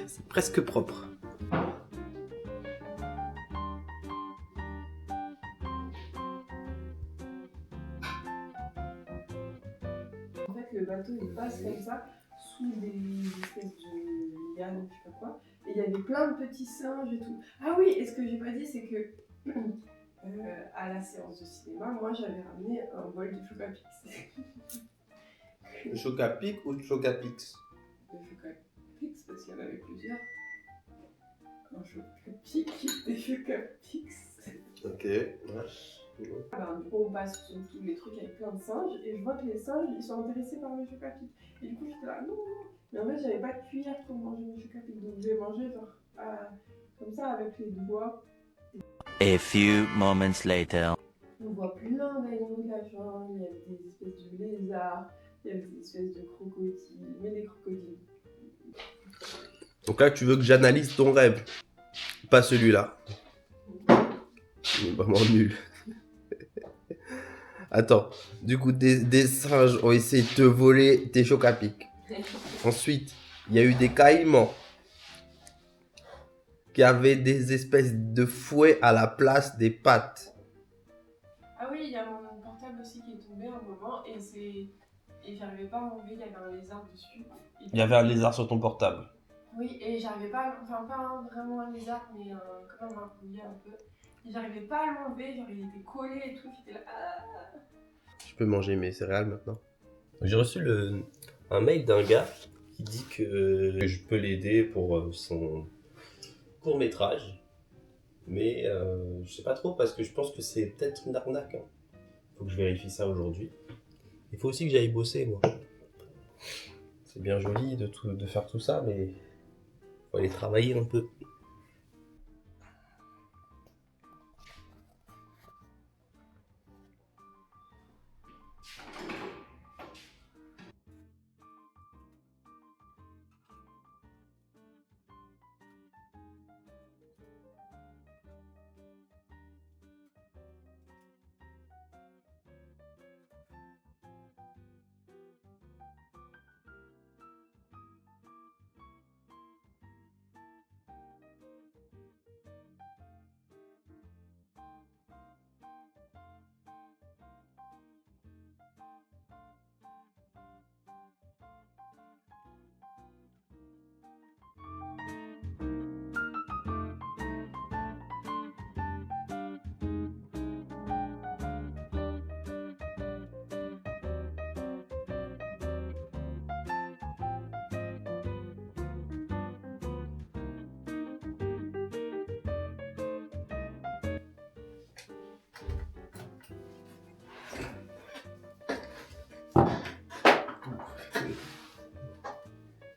C'est presque propre. En fait, le bateau il passe comme ça, sous des espèces de lianes, je sais pas quoi. Et il y avait plein de petits singes et tout. Ah oui, et ce que j'ai pas dit, c'est que à la séance de cinéma, moi j'avais ramené un bol de Chocapix. Le Chocapic ou le Chocapix? De Chocapix, parce qu'il y en avait plusieurs. Un Chocapic, des Chocapix. Ok, ouais. Ben, du coup, on passe sur tous les trucs avec plein de singes, et je vois que les singes ils sont intéressés par le Chocapic. Et du coup, j'étais là, non, non. Mais en fait, j'avais pas de cuillère pour manger le Chocapic, donc je l'ai mangé genre comme ça avec les doigts. A few moments later. On voit plein d'animaux de la jungle, il y avait des espèces de lézards, il y avait des espèces de crocodiles, mais des crocodiles. Donc là, tu veux que j'analyse ton rêve, pas celui-là. Il est vraiment nul. Attends, du coup, des singes ont essayé de te voler tes Chocapic. Ensuite, il y a eu des caïmans qui avaient des espèces de fouets à la place des pattes. Ah oui, il y a mon portable aussi qui est tombé un moment et j'arrivais pas à enlever, il y avait un lézard dessus. Il y avait un lézard sur ton portable. Oui, et j'arrivais pas, enfin pas vraiment un lézard, mais quand même un collier un peu. Et j'arrivais pas à l'enlever, genre il était collé et tout, j'étais là. Ah. Je peux manger mes céréales maintenant. J'ai reçu un mail d'un gars qui dit que je peux l'aider pour son court-métrage. Mais je sais pas trop parce que je pense que c'est peut-être une arnaque. Hein. Faut que je vérifie ça aujourd'hui. Il faut aussi que j'aille bosser, moi. C'est bien joli de faire tout ça, mais faut aller travailler un peu.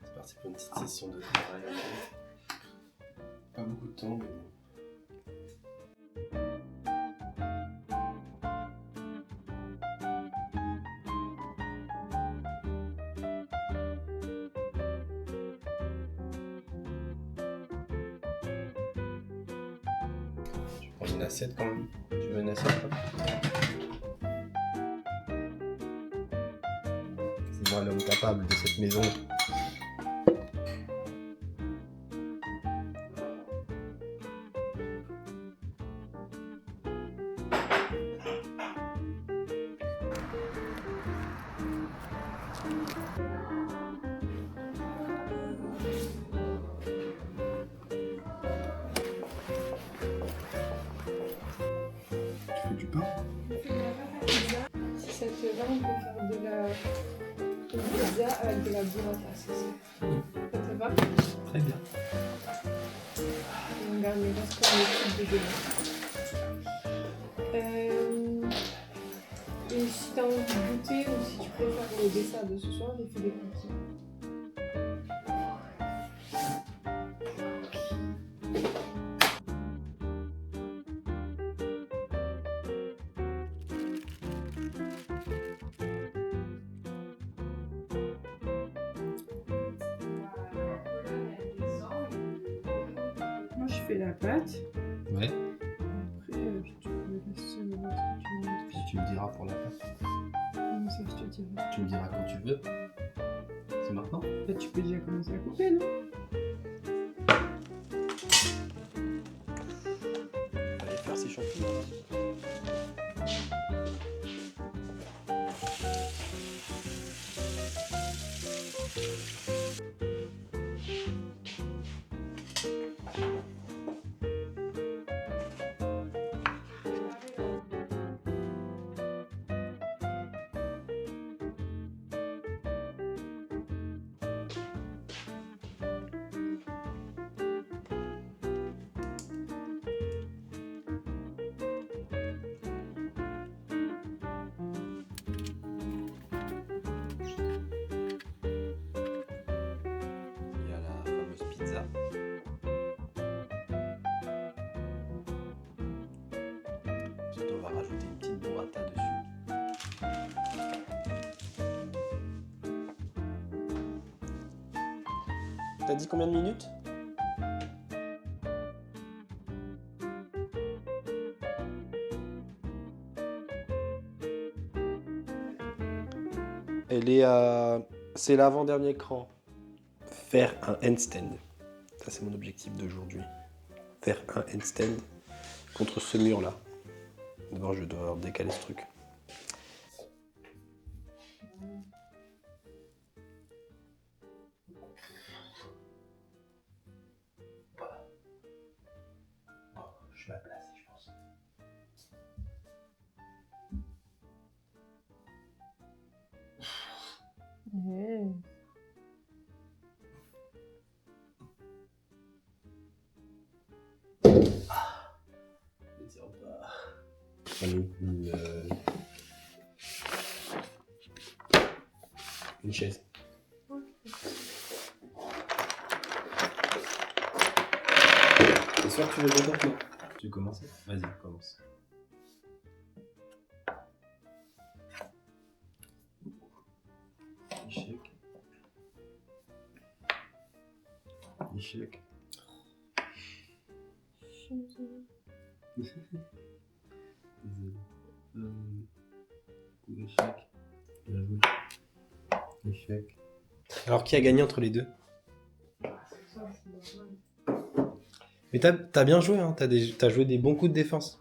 C'est parti pour une petite session de travail. Pas beaucoup de temps, mais bon. Je prends une assiette quand même. Tu veux une assiette toi? C'est moi l'homme capable de cette maison. Tu fais du pain? Si ça te va, on peut faire de la pizza avec de la burrata, c'est ça. Ça te va? Très bien. On garde les restes comme les trucs de et si t'as envie de goûter ou si tu préfères le dessert de ce soir, j'ai fait des cookies. Moi je fais la pâte. Ouais. Après, tu peux laisser le reste que tu veux. Puis tu me diras pour la pâte. Comment ça, je te dirai. Tu me diras quand tu veux. C'est maintenant? En fait, tu peux déjà commencer à couper, non? champignons là. Il y a la fameuse pizza. Ensuite, on va rajouter une petite burrata dessus. T'as dit combien de minutes? Elle est à... C'est l'avant-dernier cran. Faire un handstand. Ça, c'est mon objectif d'aujourd'hui. Faire un handstand contre ce mur-là. D'abord, je dois décaler ce truc. Je vais la placer, je pense. Ouais. Une chaise. C'est sûr que tu veux le maintenant? Tu veux commencer? Vas-y, commence. Échec. Échec. Désolé. Échec. J'avoue. Échec. Alors, qui a gagné entre les deux? Mais t'as bien joué, hein. T'as joué des bons coups de défense.